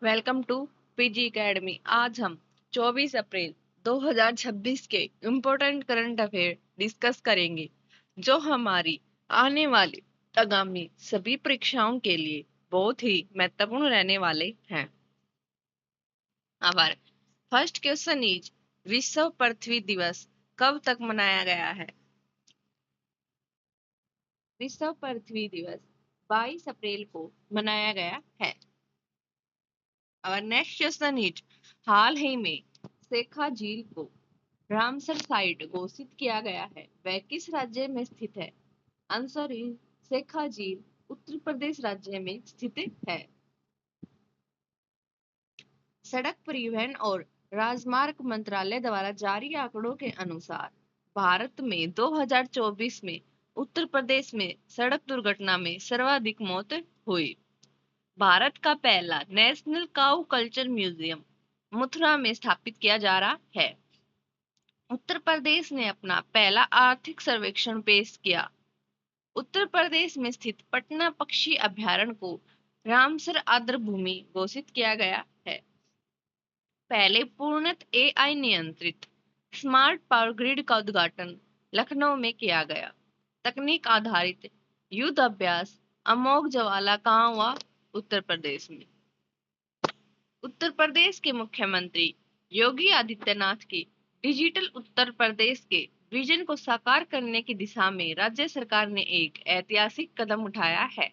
Welcome to PG academy. आज हम 24 अप्रैल 2026 के इम्पोर्टेंट करंट अफेयर डिस्कस करेंगे, जो हमारी आने वाली आगामी सभी परीक्षाओं के लिए बहुत ही महत्वपूर्ण रहने वाले हैं। आवर फर्स्ट क्वेश्चन इज, विश्व पृथ्वी दिवस कब तक मनाया गया है? विश्व पृथ्वी दिवस 22 अप्रैल को मनाया गया है। और नेक्स्ट क्वेश्चन इज, हाल ही में शेखा झील को रामसर साइट घोषित किया गया है, वह किस राज्य में स्थित है? आंसर इज, शेखा झील उत्तर प्रदेश राज्य में स्थित है। सड़क परिवहन और राजमार्ग मंत्रालय द्वारा जारी आंकड़ों के अनुसार भारत में 2024 में उत्तर प्रदेश में सड़क दुर्घटना में सर्वाधिक मौत हुई। भारत का पहला नेशनल काऊ कल्चर म्यूजियम मथुरा में स्थापित किया जा रहा है। उत्तर प्रदेश ने अपना पहला आर्थिक सर्वेक्षण पेश किया। उत्तर प्रदेश में स्थित पटना पक्षी अभयारण्य को रामसर आर्द्र भूमि घोषित किया गया है। पहले पूर्णतः एआई नियंत्रित स्मार्ट पावर ग्रिड का उद्घाटन लखनऊ में किया गया। तकनीक आधारित युद्ध अभ्यास अमोघ ज्वाला कहाँ हुआ? उत्तर प्रदेश में। उत्तर प्रदेश के मुख्यमंत्री योगी आदित्यनाथ की डिजिटल उत्तर प्रदेश के विजन को साकार करने की दिशा में राज्य सरकार ने एक ऐतिहासिक कदम उठाया है।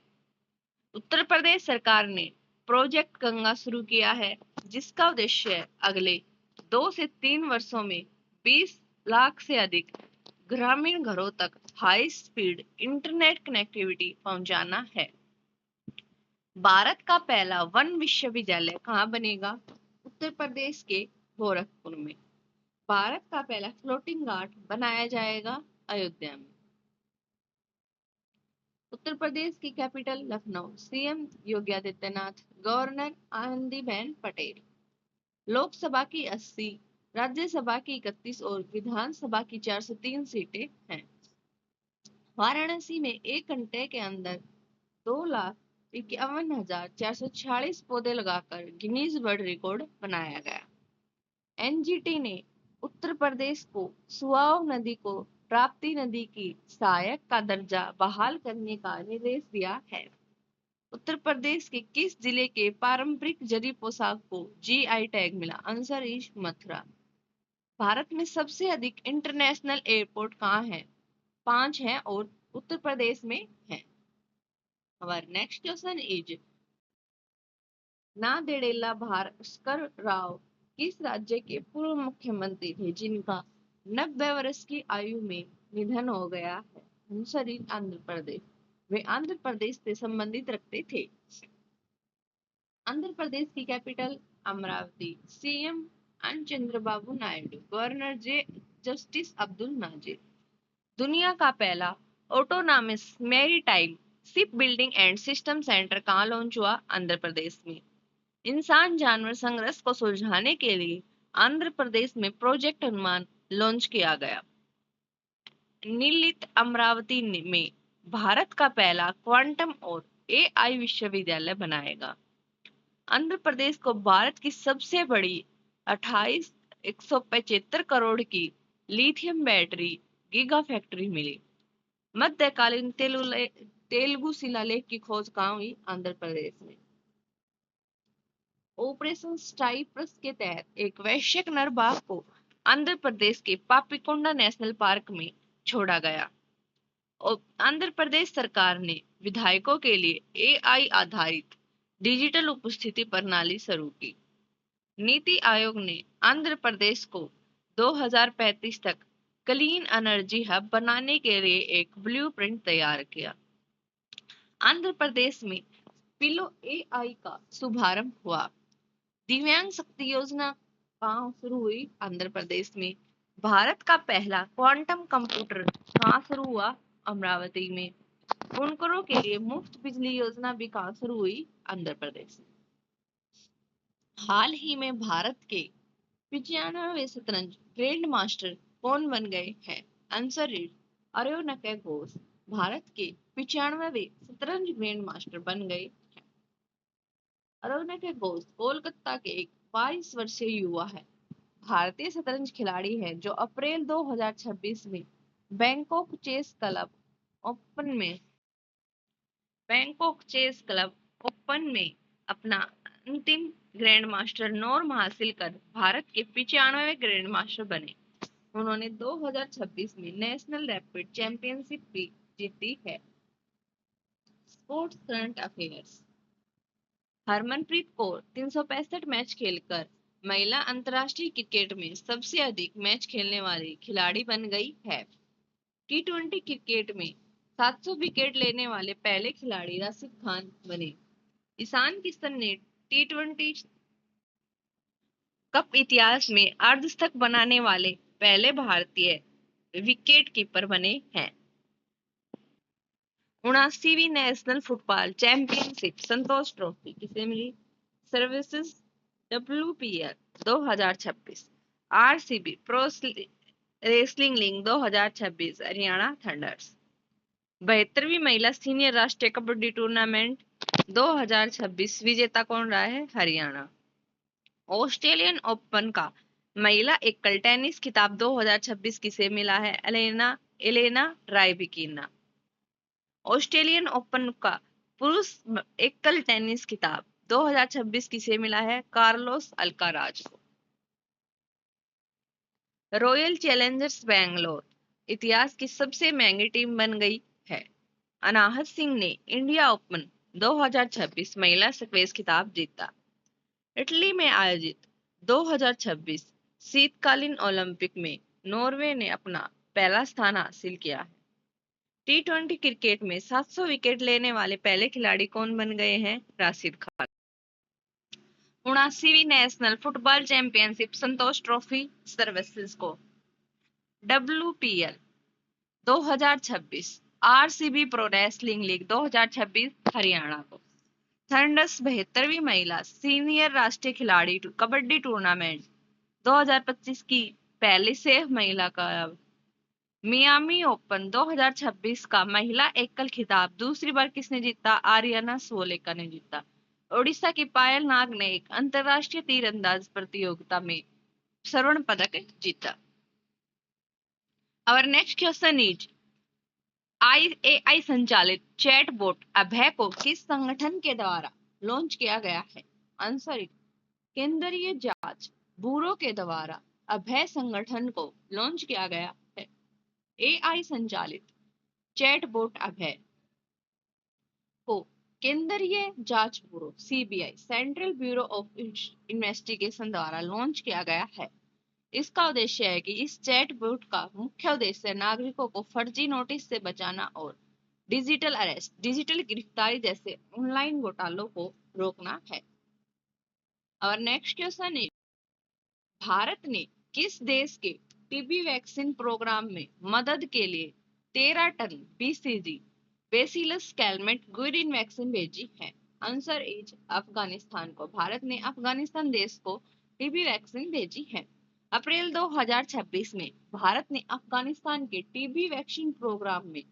उत्तर प्रदेश सरकार ने प्रोजेक्ट गंगा शुरू किया है, जिसका उद्देश्य अगले 2 से 3 वर्षों में 20 लाख से अधिक ग्रामीण घरों तक हाई स्पीड इंटरनेट कनेक्टिविटी पहुंचाना है। भारत का पहला वन विश्वविद्यालय कहाँ बनेगा? उत्तर प्रदेश के गोरखपुर में। भारत का पहला फ्लोटिंग घाट बनाया जाएगा अयोध्या में। उत्तर प्रदेश की capital Lucknow, CM Yogi Adityanath, governor Anandiben Patel. Lok Sabha की 80, राज्यसभा की 31 और विधानसभा की 403 सीटें हैं। वाराणसी में 1 घंटे के अंदर 2,51,446 पौधे लगाकर गिनीज वर्ल्ड रिकॉर्ड बनाया गया। एनजीटी ने उत्तर प्रदेश को सुआव नदी को प्राप्ति नदी की सहायक का दर्जा बहाल करने का निर्देश दिया है। उत्तर प्रदेश के किस जिले के पारंपरिक जरी पोशाक को जीआई टैग मिला? Answer is Mathura. भारत में सबसे अधिक इंटरनेशनल एयरपोर्ट कहाँ है? 5 हैं और उत्तर प्रदेश में है। Our next question is, नादेडेला Bhaskar Rao किस राज्य के पूर्व मुख्यमंत्री थे जिनका 90 वर्ष की आयु में निधन हो गया है? Answer is Andhra Pradesh. वे आंध्र प्रदेश से संबंधित रखते थे। आंध्र प्रदेश की capital Amaravati, CM N Chandrababu Naidu, governor J justice Abdul Nazir. दुनिया का पहला autonomous maritime ship building and system centre कहाँ लॉन्च हुआ? आंध्र प्रदेश में। इंसान जानवर संघर्ष को सुलझाने के लिए आंध्र प्रदेश में प्रोजेक्ट हनुमान लॉन्च किया गया। नीलित अमरावती में भारत का पहला क्वांटम और एआई विश्वविद्यालय बनाएगा। आंध्र प्रदेश को भारत की सबसे बड़ी 175 करोड़ की लिथियम बैटरी गीगा फैक्ट्री मिली। मध्यकालीन तेलुगु शिलालेख की खोज कहाँ हुई? आंध्र प्रदेश में। ऑपरेशन साइप्रस के तहत एक वैश्विक नर बाघ को आंध्र प्रदेश के पापीकोंडा नेशनल पार्क में छोड़ा गया। और आंध्र प्रदेश सरकार ने विधायकों के लिए एआई आधारित डिजिटल उपस्थिति प्रणाली शुरू की। नीति आयोग ने आंध्र प्रदेश को 2035 तक क्लीन एनर्जी हब बनाने के लिए एक ब्लूप्रिंट तैयार किया। आंध्र प्रदेश में पिलो एआई का शुभारंभ हुआ। दिव्यांग शक्ति योजना कहाँ शुरू हुई? आंध्र प्रदेश में। भारत का पहला क्वांटम कंप्यूटर कहाँ शुरू हुआ? अमरावती में। बुनकरों के लिए मुफ्त बिजली योजना भी कहाँ शुरू हुई? आंध्र प्रदेश में। हाल ही में भारत के 95वें शतरंज ग्रैंड मास्टर कौन बन गए हैं? आंसर इज अरोनक घोष भारत के 95वें शतरंज ग्रैंड मास्टर बन गए। अरुणिका घोष कोलकाता के एक 22 वर्षीय युवा है, भारतीय शतरंज खिलाड़ी है जो अप्रैल 2026 में बैंकॉक चेस क्लब ओपन में बैंकॉक चेस क्लब ओपन में अपना अंतिम ग्रैंड मास्टर नॉर्म हासिल कर भारत के 95वें ग्रैंड मास्टर बने। उन्होंने 2026 में नेशनल रैपिड चैंपियनशिप भी जीती है। Sports current affairs. Harmanpreet Kaur 365 match खेलकर महिला अंतर्राष्ट्रीय क्रिकेट में सबसे अधिक मैच खेलने वाली खिलाड़ी बन गई है। टी20 क्रिकेट में 700 विकेट लेने वाले पहले खिलाड़ी राशिद खान बने। ईशान किशन ने टी20 कप इतिहास में अर्धशतक बनाने वाले पहले भारतीय विकेट कीपर बने हैं। 79वीं national football championship Santosh trophy किसे मिली? Services WPL 2026, RCB pro wrestling league 2026 Haryana thunders. 72वीं महिला सीनियर राष्ट्रीय कबड्डी टूर्नामेंट 2026 विजेता कौन रहा है? हरियाणा। ऑस्ट्रेलियन ओपन का महिला एकल टेनिस खिताब 2026 किसे मिला है? एलेना रायबिकिना। ऑस्ट्रेलियन ओपन का पुरुष एकल टेनिस खिताब 2026 किसे मिला है? कार्लोस अल्काराज को। रॉयल चैलेंजर्स बैंगलोर इतिहास की सबसे महंगी टीम बन गई है। अनाहत सिंह ने इंडिया ओपन 2026 महिला स्क्वैश खिताब जीता। इटली में आयोजित 2026 शीतकालीन ओलंपिक में नॉर्वे ने अपना पहला स्थान हासिल किया है। टी20 क्रिकेट में 700 विकेट लेने वाले पहले खिलाड़ी कौन बन गए हैं? राशिद खान। 79वीं national football championship Santosh trophy services को। WPL 2026, RCB pro wrestling league 2026 Haryana को। थंडर्स 72वीं महिला सीनियर राष्ट्रीय खिलाड़ी कबड्डी टूर्नामेंट 2025 की पहली से महिला का। मियामी ओपन 2026 का महिला एकल खिताब दूसरी बार किसने जीता? आर्यना सोलेका ने जीता। ओडिशा की पायल नाग ने एक अंतरराष्ट्रीय तीरंदाज प्रतियोगिता में स्वर्ण पदक जीता। Our next question is AI संचालित चैटबॉट अभय को किस संगठन के द्वारा लॉन्च किया गया है? आंसर इज केंद्रीय जांच ब्यूरो के द्वारा अभय संगठन को लॉन्च किया गया है। AI संचालित चैटबॉट अभय को केंद्रीय जांच bureau CBI central bureau of investigation द्वारा लॉन्च किया गया है। इसका उद्देश्य है कि इस चैटबॉट का मुख्य उद्देश्य नागरिकों को फर्जी नोटिस से बचाना और डिजिटल अरेस्ट डिजिटल गिरफ्तारी जैसे ऑनलाइन घोटालों को रोकना है। और नेक्स्ट क्वेश्चन है भारत ने किस देश के टीबी वैक्सीन प्रोग्राम में मदद के लिए 13 ton BCG bacillus Calmette Guerin vaccine भेजी है? आंसर इज अफगानिस्तान को। भारत ने अफगानिस्तान देश को टीबी वैक्सीन भेजी है। अप्रैल 2026 में भारत ने अफगानिस्तान के टीबी वैक्सीन प्रोग्राम में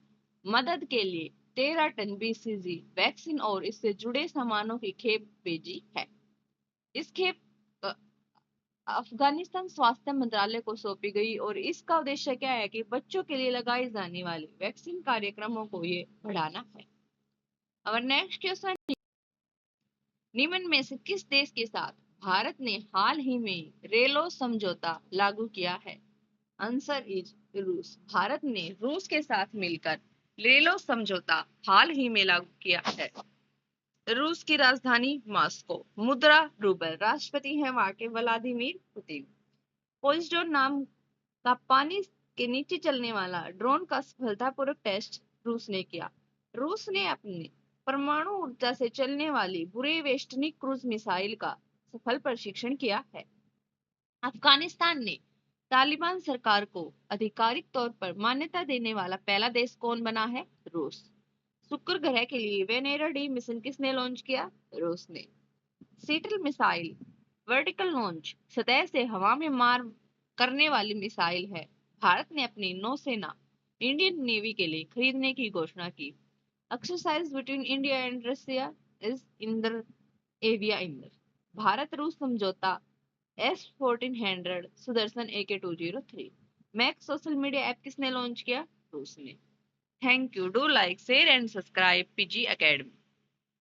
मदद के लिए 13 टन BCG वैक्सीन और इससे जुड़े सामानों की खेप भेजी है। इस खेप अफगानिस्तान स्वास्थ्य मंत्रालय को सौंपी गई और इसका उद्देश्य क्या है कि बच्चों के लिए लगाई जाने वाली वैक्सीन कार्यक्रमों को ये बढ़ाना है। और नेक्स्ट क्वेश्चन, निम्न में से किस देश के साथ भारत ने हाल ही में रेलो समझौता लागू किया है? आंसर इज रूस। भारत ने रूस के साथ मिलकर रेलो समझौता हाल ही में लागू किया है। रूस की राजधानी मॉस्को, मुद्रा रूबल, राष्ट्रपति है वहां के व्लादिमीर पुतिन। पोइजडोन नाम का पानी के नीचे चलने वाला ड्रोन का सफलतापूर्वक टेस्ट रूस ने किया। रूस ने अपनी परमाणु ऊर्जा से चलने वाली बुरेवेस्टनिक क्रूज मिसाइल का सफल परीक्षण किया है। अफगानिस्तान ने तालिबान सरकार को आधिकारिक तौर पर मान्यता देने वाला पहला देश कौन बना है? रूस। शुक्र ग्रह के लिए वेनेरा डी मिशन किसने लॉन्च किया? रूस ने। सीटल मिसाइल वर्टिकल लॉन्च सतह से हवा में मार करने वाली मिसाइल है। भारत ने अपनी नौसेना इंडियन नेवी के लिए खरीदने की घोषणा की। Exercise between India and Russia is in the Aviaindra. Bharat रूस समझौता S1400 Sudarshan AK203। Max social media app किसने लॉन्च किया? रूस ने। Thank you. Do like share and subscribe PG academy.